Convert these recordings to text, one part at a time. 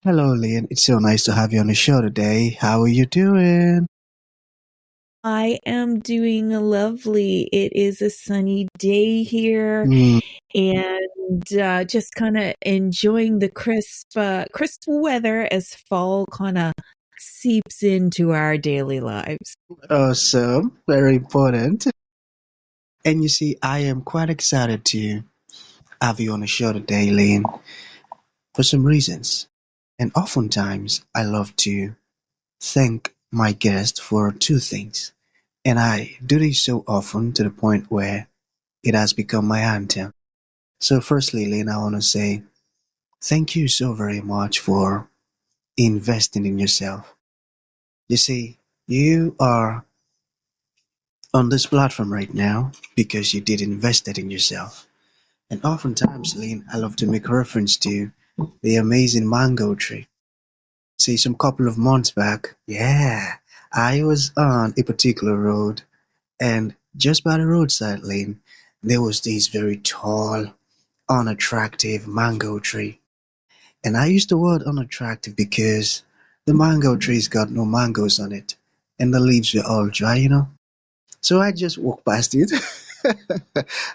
Hello, Lynn. It's so nice to have you on the show today. How are you doing? I am doing lovely. It is a sunny day here Hmm. and just kind of enjoying the crisp weather as fall kind of seeps into our daily lives. Awesome. Very important. And you see, I am quite excited to have you on the show today, Lynn, for some reasons. And oftentimes, I love to thank my guest for two things. And I do this so often to the point where it has become my anthem. So, firstly, Lynn, I want to say thank you so very much for investing in yourself. You see, you are on this platform right now because you did invest it in yourself. And oftentimes, Lynn, I love to make reference to the amazing mango tree. See, some couple of months back, yeah, I was on a particular road, and just by the roadside, Lynn, there was this very tall, unattractive mango tree. And I use the word unattractive because the mango tree's got no mangoes on it, and the leaves were all dry. So I just walked past it.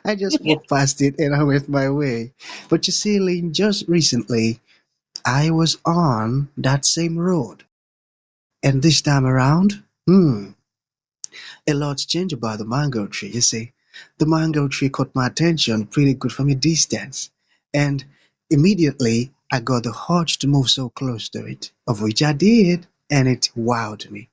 I just walked past it and I went my way. But you see, Lynn, just recently I was on that same road. And this time around, a lot's changed about the mango tree. You see, the mango tree caught my attention pretty good from a distance. And immediately I got the urge to move so close to it, of which I did, and it wowed me.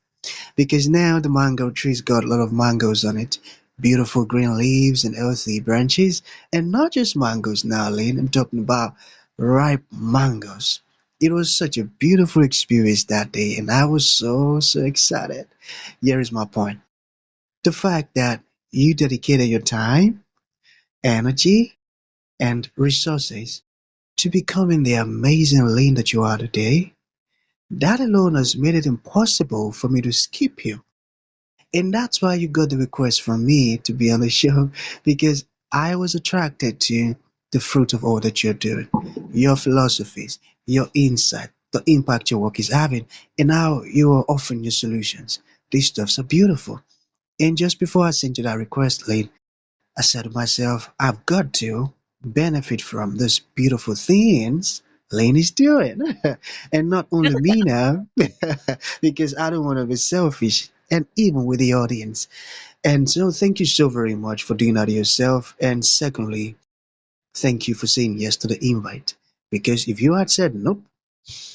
Because now the mango tree's got a lot of mangoes on it, beautiful green leaves and healthy branches, and not just mangoes now, Lynn. I'm talking about ripe mangoes. It was such a beautiful experience that day, and I was so excited. Here is my point. The fact that you dedicated your time, energy, and resources to becoming the amazing Lynn that you are today, that alone has made it impossible for me to skip you. And that's why you got the request from me to be on the show because I was attracted to the fruit of all that you're doing, your philosophies, your insight, the impact your work is having, and how you are offering your solutions. These stuffs are beautiful. And just before I sent you that request, Lane, I said to myself, I've got to benefit from these beautiful things Lane is doing. And not only me now, because I don't want to be selfish, and even with the audience. And so, thank you so very much for doing that yourself. And secondly, thank you for saying yes to the invite. Because if you had said nope,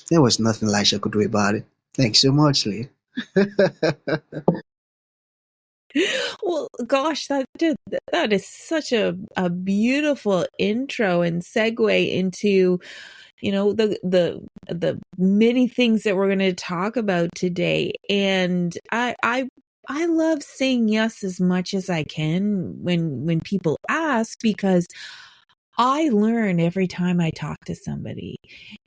there was nothing Elisha could do about it. Thanks so much, Lee. Well, gosh, that is such a beautiful intro and segue into the many things that we're going to talk about today. And I love saying yes as much as I can when people ask, because I learn every time I talk to somebody,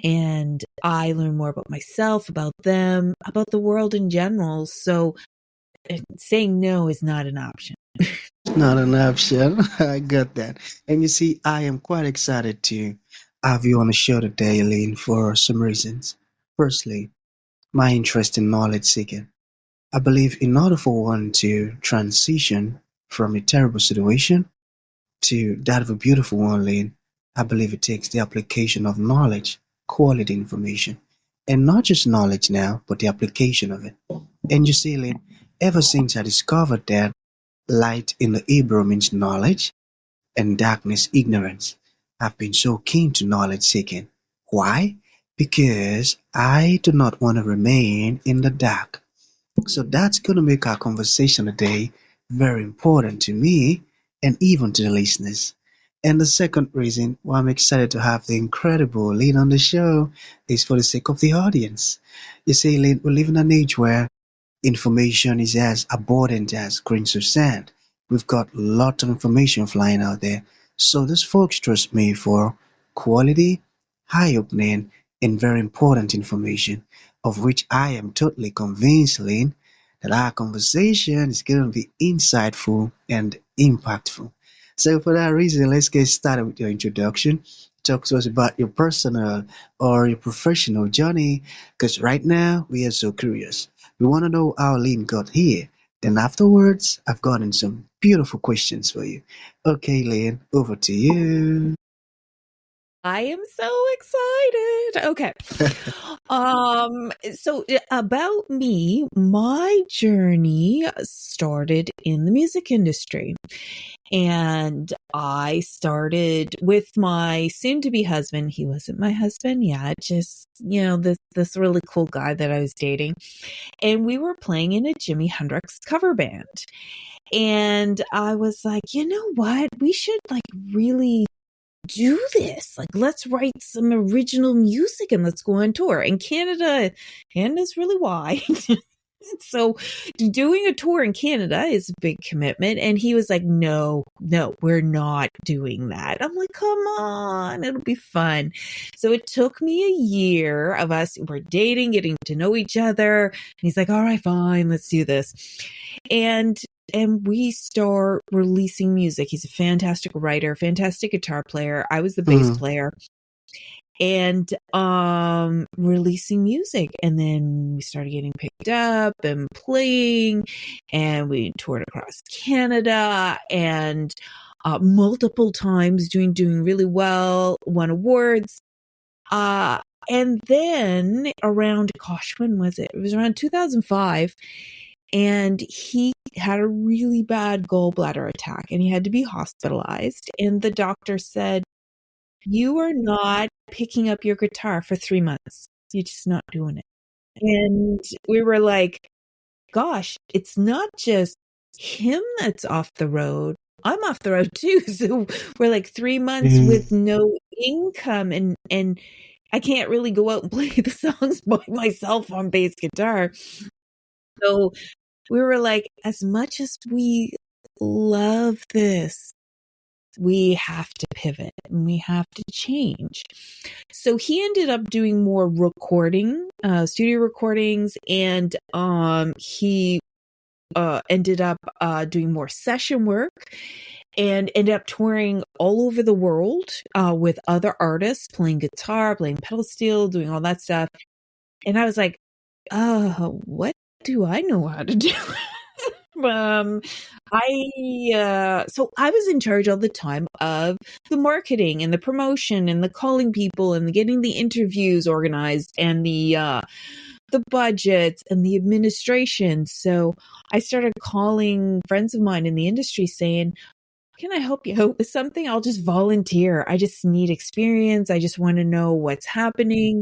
and I learn more about myself, about them, about the world in general. So saying no is not an option. Not an option. I got that. And you see, I am quite excited to have you on the show today, Elaine, for some reasons. Firstly, my interest in knowledge seeking. I believe in order for one to transition from a terrible situation to that of a beautiful one, Lane, I believe it takes the application of knowledge, quality information, and not just knowledge now, but the application of it. And you see, Lane, ever since I discovered that light in the Hebrew means knowledge and darkness ignorance, I've been so keen to knowledge seeking. Why? Because I do not want to remain in the dark. So that's going to make our conversation today very important to me and even to the listeners. And the second reason why I'm excited to have the incredible Lynn on the show is for the sake of the audience. You see, Lynn, we live in an age where information is as abundant as grains of sand. We've got lots of information flying out there. So these folks trust me for quality, eye-opening, and very important information, of which I am totally convinced, Lynn, that our conversation is going to be insightful and impactful. So for that reason, let's get started with your introduction. talk to us about your personal or your professional journey. Because right now, we are so curious. We want to know how Lynn got here. Then afterwards, I've gotten some beautiful questions for you. Okay, Lynn, over to you. I am so excited. Okay. About me, my journey started in the music industry. And I started with my soon to be husband. He wasn't my husband yet, just, this really cool guy that I was dating. And we were playing in a Jimi Hendrix cover band. And I was like, you know what? We should really do this. Like, let's write some original music and let's go on tour. And Canada's really wide. So doing a tour in Canada is a big commitment. And he was like, no, we're not doing that. I'm like, come on, it'll be fun. So it took me a year of us, we're dating, getting to know each other. And he's like, all right, fine, let's do this. And we start releasing music. He's a fantastic writer, fantastic guitar player. I was the bass Mm, player. And releasing music, and then we started getting picked up and playing, and we toured across Canada and multiple times, doing really well, won awards. And then around, gosh, when was it? It was around 2005, and he had a really bad gallbladder attack, and he had to be hospitalized. And the doctor said, you are not picking up your guitar for 3 months. You're just not doing it. And we were like, gosh, it's not just him that's off the road. I'm off the road too. So we're like 3 months with mm, no income, and I can't really go out and play the songs by myself on bass guitar. So we were like, as much as we love this, we have to pivot and we have to change. So he ended up doing more studio recordings, and he ended up doing more session work and ended up touring all over the world with other artists, playing guitar, playing pedal steel, doing all that stuff. And I was like, what do I know how to do? Um, so I was in charge all the time of the marketing and the promotion and the calling people and getting the interviews organized and the budgets and the administration. So I started calling friends of mine in the industry saying, can I help you out with something? I'll just volunteer. I just need experience. I just want to know what's happening.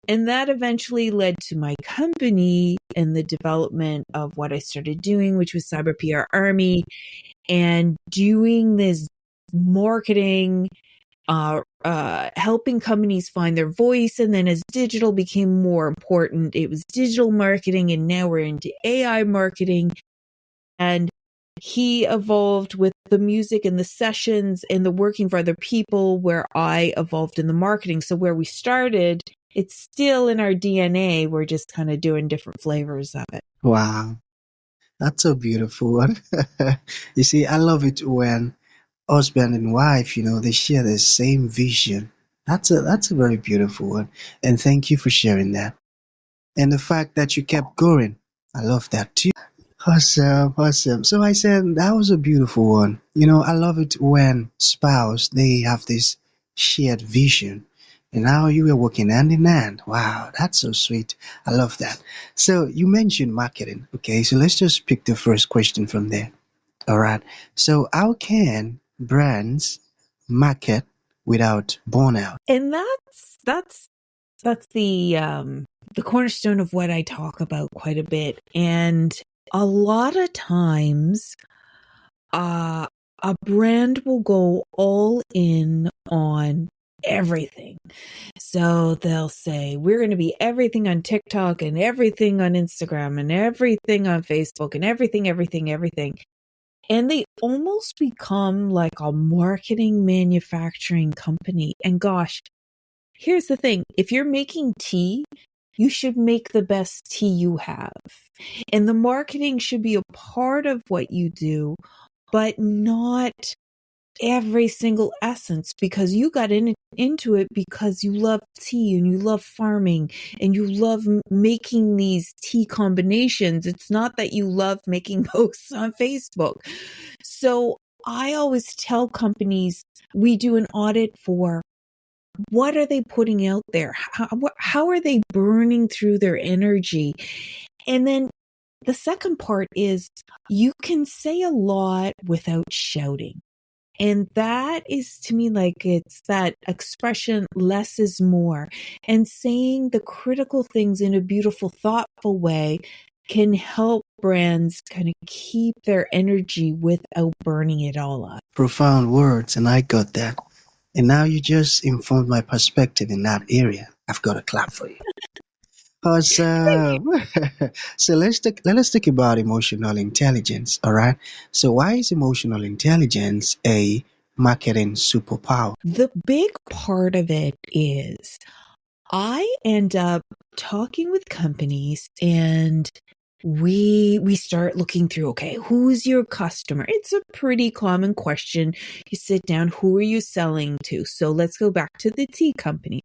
And that eventually led to my company and the development of what I started doing, which was Cyber PR Army, and doing this marketing, helping companies find their voice. And then as digital became more important, it was digital marketing. And now we're into AI marketing. And he evolved with the music and the sessions and the working for other people, where I evolved in the marketing. So where we started, it's still in our DNA. We're just kind of doing different flavors of it. wow, that's a beautiful one. You see, I love it when husband and wife, they share the same vision. That's a very beautiful one. And thank you for sharing that. And the fact that you kept going, I love that too. Awesome, awesome. So I said that was a beautiful one. I love it when spouse they have this shared vision. And now you were working hand in hand. Wow, that's so sweet. I love that. So you mentioned marketing. Okay, so let's just pick the first question from there. All right. So how can brands market without burnout? And that's the cornerstone of what I talk about quite a bit. And a lot of times, uh, a brand will go all in on everything. So they'll say, we're going to be everything on TikTok and everything on Instagram and everything on Facebook and everything, everything, everything. And they almost become like a marketing manufacturing company. And gosh, here's the thing. If you're making tea, you should make the best tea you have. And the marketing should be a part of what you do, but not every single essence because you got into it because you love tea and you love farming and you love making these tea combinations. It's not that you love making posts on Facebook. So I always tell companies we do an audit for what are they putting out there? How are they burning through their energy? And then the second part is you can say a lot without shouting. And that is to me like it's that expression, less is more. And saying the critical things in a beautiful, thoughtful way can help brands kind of keep their energy without burning it all up. Profound words, and I got that. And now you just informed my perspective in that area. I've got a clap for you. Awesome. So let's talk about emotional intelligence. All right. So why is emotional intelligence a marketing superpower? The big part of it is I end up talking with companies and we start looking through, okay, who's your customer? It's a pretty common question. You sit down, who are you selling to? So let's go back to the tea company.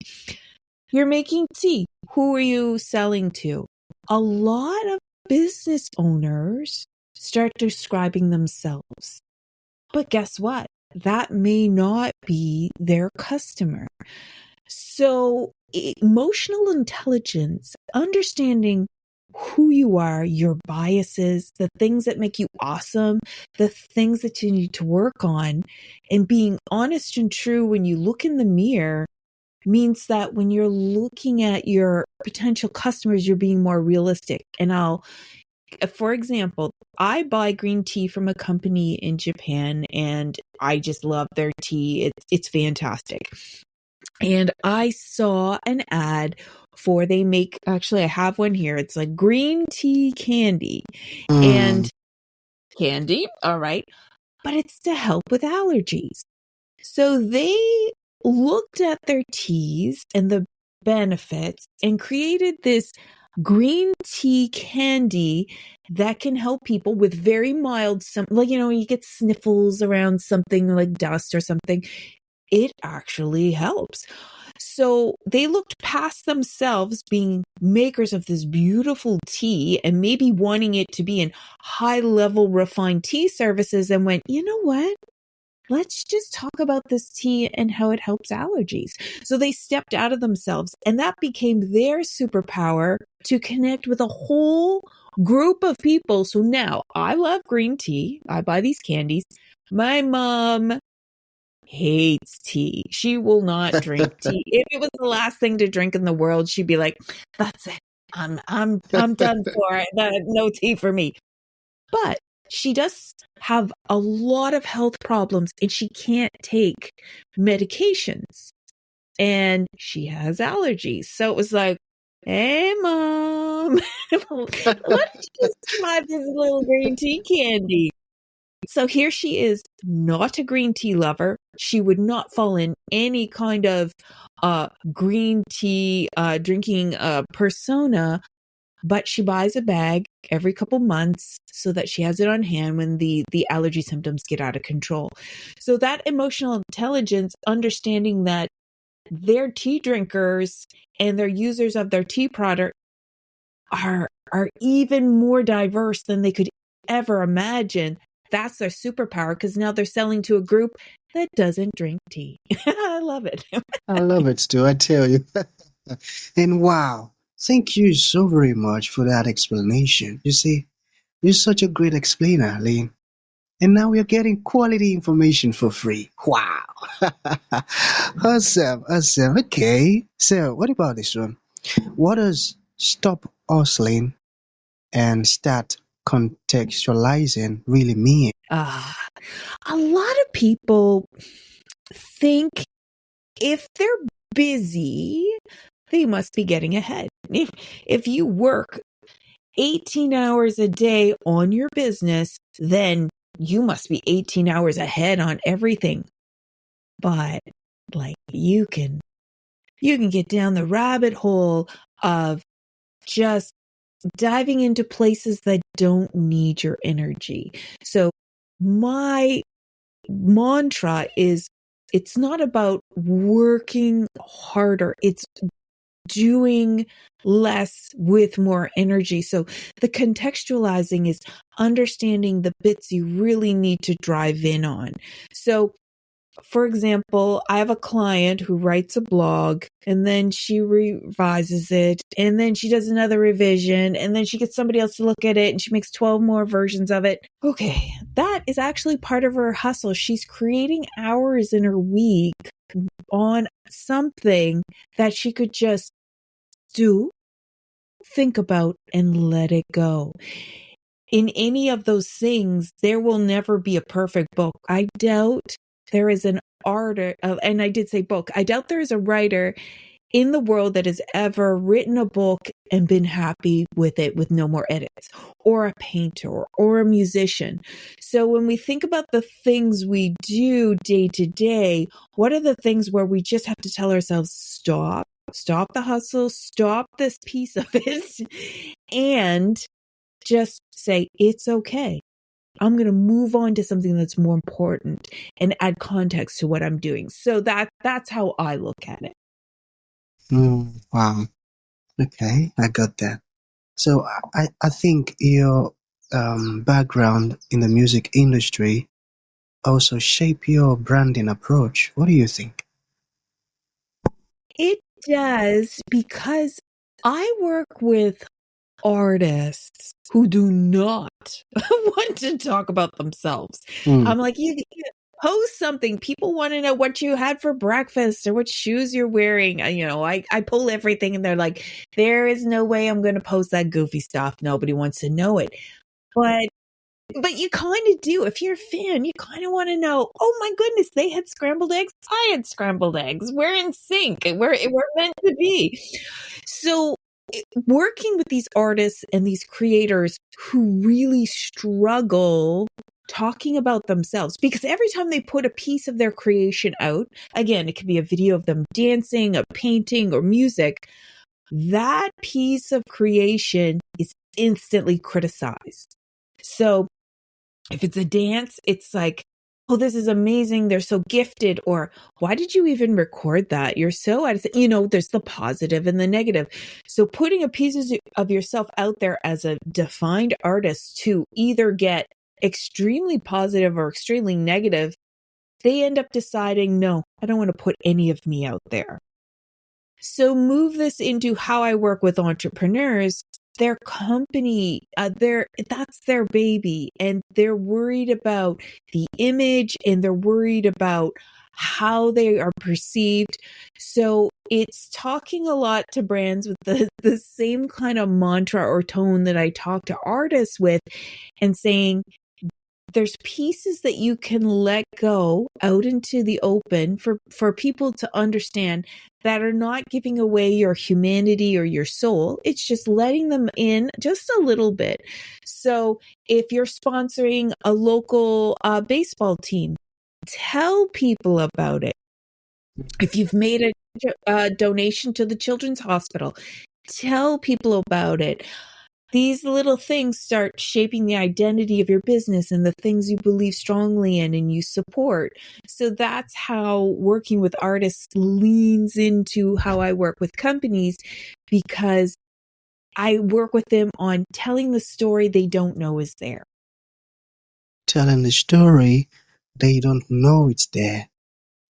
You're making tea. Who are you selling to? A lot of business owners start describing themselves. But guess what? That may not be their customer. So emotional intelligence, understanding who you are, your biases, the things that make you awesome, the things that you need to work on, and being honest and true when you look in the mirror means that when you're looking at your potential customers, you're being more realistic. And for example, I buy green tea from a company in Japan and I just love their tea. It's fantastic. And I saw an ad for actually I have one here. It's like green tea candy Hmm. and candy. All right. But it's to help with allergies. So they looked at their teas and the benefits and created this green tea candy that can help people with very mild, like, you get sniffles around something like dust or something. It actually helps. So they looked past themselves being makers of this beautiful tea and maybe wanting it to be in high level refined tea services and went, you know what? Let's just talk about this tea and how it helps allergies. So they stepped out of themselves and that became their superpower to connect with a whole group of people. So now I love green tea. I buy these candies. My mom hates tea. She will not drink tea. If it was the last thing to drink in the world, she'd be like, that's it. I'm done for it. No tea for me. But she does have a lot of health problems and she can't take medications and she has allergies. So it was like, hey, mom, let's just try this little green tea candy. So here she is, not a green tea lover. She would not fall in any kind of green tea drinking persona, but she buys a bag every couple months so that she has it on hand when the allergy symptoms get out of control. So that emotional intelligence, understanding that their tea drinkers and their users of their tea product are even more diverse than they could ever imagine. That's their superpower because now they're selling to a group that doesn't drink tea. I love it. I love it too, I tell you. And wow, thank you so very much for that explanation. You see, you're such a great explainer, Lynn. And now we're getting quality information for free. Wow. Awesome, awesome. Okay, so what about this one? What does stop hustling and start contextualizing really mean? Uh, a lot of people think if they're busy, they must be getting ahead. If you work 18 hours a day on your business, then you must be 18 hours ahead on everything. But like you can get down the rabbit hole of just diving into places that don't need your energy. So my mantra is it's not about working harder. It's doing less with more energy. So the contextualizing is understanding the bits you really need to drive in on. So for example, I have a client who writes a blog and then she revises it and then she does another revision and then she gets somebody else to look at it and she makes 12 more versions of it. Okay, that is actually part of her hustle. She's creating hours in her week on something that she could just do, think about, and let it go. In any of those things, there will never be a perfect book. I doubt there is an artist, and I did say book, I doubt there is a writer in the world that has ever written a book and been happy with it with no more edits, or a painter or a musician. So when we think about the things we do day to day, what are the things where we just have to tell ourselves, stop the hustle, stop this piece of it, and just say, it's okay. I'm going to move on to something that's more important and add context to what I'm doing. So that's how I look at it. Wow. Okay, I got that. So I think your background in the music industry also shape your branding approach. What do you think? It does, because I work with artists who do not want to talk about themselves. Hmm. I'm like, you post something. People want to know what you had for breakfast or what shoes you're wearing. I pull everything and they're like, there is no way I'm going to post that goofy stuff. Nobody wants to know it. But you kind of do. If you're a fan, you kind of want to know, oh my goodness, they had scrambled eggs. I had scrambled eggs. We're in sync. We're meant to be. So working with these artists and these creators who really struggle talking about themselves, because every time they put a piece of their creation out, again, it could be a video of them dancing, a painting, or music, that piece of creation is instantly criticized. So if it's a dance, it's like, oh, this is amazing. They're so gifted. Or why did you even record that? You're so, there's the positive and the negative. So putting a piece of yourself out there as a defined artist to either get extremely positive or extremely negative, they end up deciding, no, I don't want to put any of me out there. So move this into how I work with entrepreneurs. Their company, that's their baby, and they're worried about the image and they're worried about how they are perceived. So it's talking a lot to brands with the same kind of mantra or tone that I talk to artists with, and saying, there's pieces that you can let go out into the open for people to understand that are not giving away your humanity or your soul. It's just letting them in just a little bit. So if you're sponsoring a local baseball team, tell people about it. If you've made a donation to the children's hospital, tell people about it. These little things start shaping the identity of your business and the things you believe strongly in and you support. So that's how working with artists leans into how I work with companies, because I work with them on telling the story they don't know is there. Telling the story, they don't know it's there.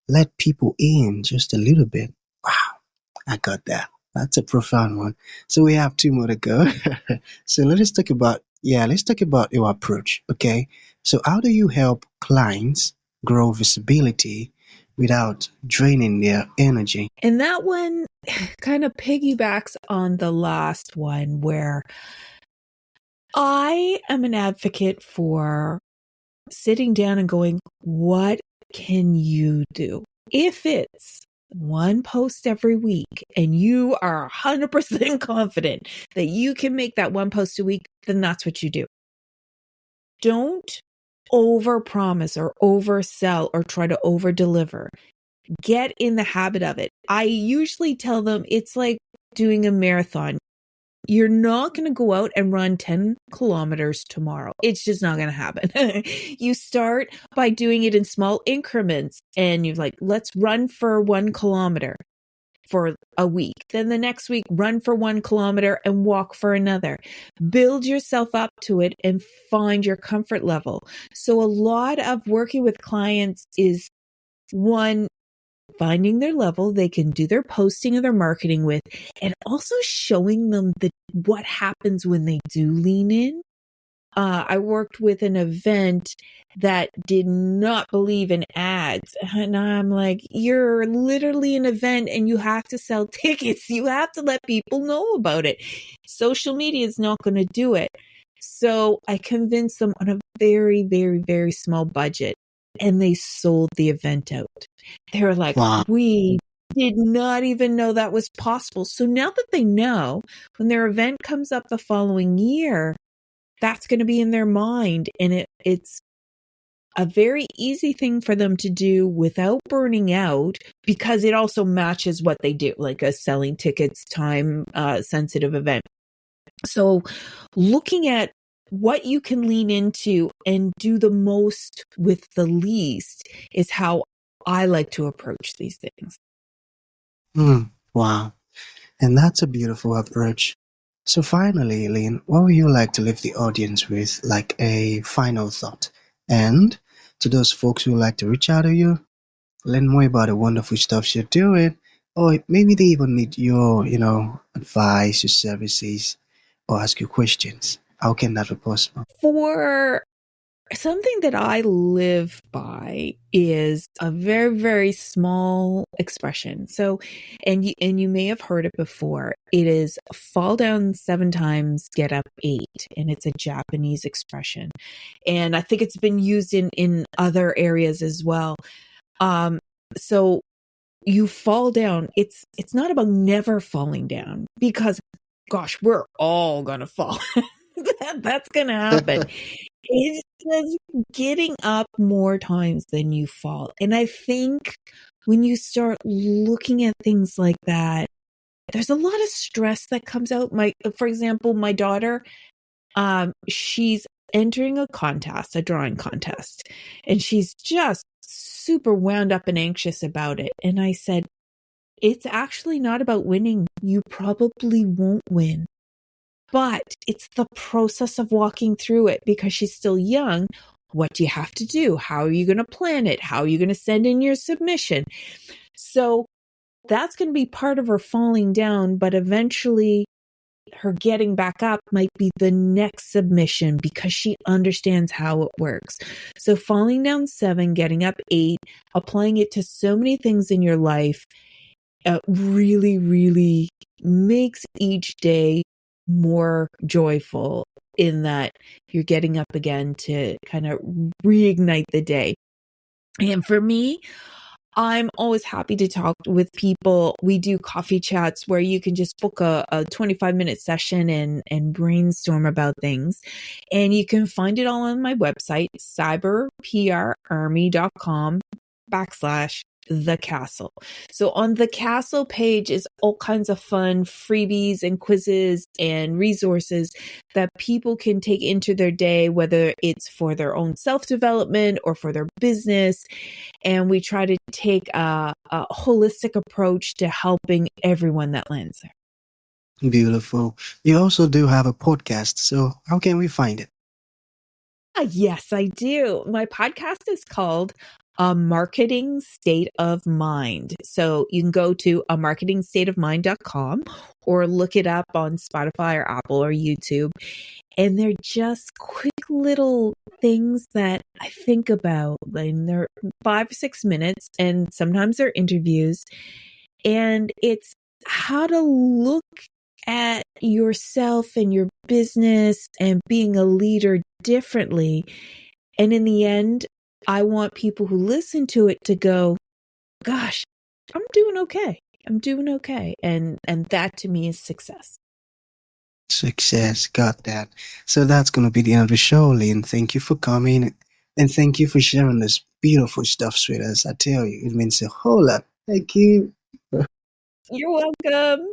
Let people in just a little bit. Wow, I got that. That's a profound one. So we have two more to go. So let's talk about your approach. Okay. So how do you help clients grow visibility without draining their energy? And that one kind of piggybacks on the last one, where I am an advocate for sitting down and going, what can you do? If it's one post every week and you are 100% confident that you can make that one post a week, then that's what you do. Don't overpromise or oversell or try to overdeliver. Get in the habit of it. I usually tell them it's like doing a marathon. You're not going to go out and run 10 kilometers tomorrow. It's just not going to happen. You start by doing it in small increments, and you're like, let's run for 1 kilometer for a week. Then the next week, run for 1 kilometer and walk for another. Build yourself up to it and find your comfort level. So a lot of working with clients is, one, finding their level they can do their posting and their marketing with, and also showing them what happens when they do lean in. I worked with an event that did not believe in ads. And I'm like, you're literally an event and you have to sell tickets. You have to let people know about it. Social media is not going to do it. So I convinced them on a very, very, very small budget, and they sold the event out. They were like, Wow. we did not even know that was possible. So now that they know, when their event comes up the following year, that's going to be in their mind. And it's a very easy thing for them to do without burning out, because it also matches what they do, like a selling tickets, time sensitive event. So looking at what you can lean into and do the most with the least is how I like to approach these things. Wow. And that's a beautiful approach. So finally, Lynn, what would you like to leave the audience with, like a final thought? And to those folks who like to reach out to you, learn more about the wonderful stuff you're doing, or maybe they even need your, advice, your services, or ask you questions. How can that be possible? For something that I live by is a very, very small expression. So, and you may have heard it before. It is fall down 7 times, get up 8. And it's a Japanese expression. And I think it's been used in other areas as well. So you fall down. It's not about never falling down, because gosh, we're all going to fall. That's going to happen. It's just getting up more times than you fall. And I think when you start looking at things like that, there's a lot of stress that comes out. For example, my daughter, she's entering a contest, a drawing contest, and she's just super wound up and anxious about it. And I said, it's actually not about winning. You probably won't win. But it's the process of walking through it, because she's still young. What do you have to do? How are you going to plan it? How are you going to send in your submission? So that's going to be part of her falling down, but eventually her getting back up might be the next submission, because she understands how it works. So falling down 7, getting up 8, applying it to so many things in your life, really, really makes each day more joyful, in that you're getting up again to kind of reignite the day. And for me, I'm always happy to talk with people. We do coffee chats where you can just book a 25-minute session and brainstorm about things. And you can find it all on my website, cyberprarmy.com/The Castle. So on the Castle page is all kinds of fun freebies and quizzes and resources that people can take into their day, whether it's for their own self-development or for their business. And we try to take a holistic approach to helping everyone that lands there. Beautiful. You also do have a podcast, so how can we find it? Yes, I do. My podcast is called A Marketing State of Mind. So you can go to amarketingstateofmind.com or look it up on Spotify or Apple or YouTube. And they're just quick little things that I think about. And they're 5 or 6 minutes, and sometimes they're interviews. And it's how to look at yourself and your business and being a leader differently. And in the end, I want people who listen to it to go, gosh, I'm doing okay. I'm doing okay. And that to me is success. Success, got that. So that's going to be the end of the show, Lynn. Thank you for coming, and thank you for sharing this beautiful stuff with us. I tell you, it means a whole lot. Thank you. You're welcome.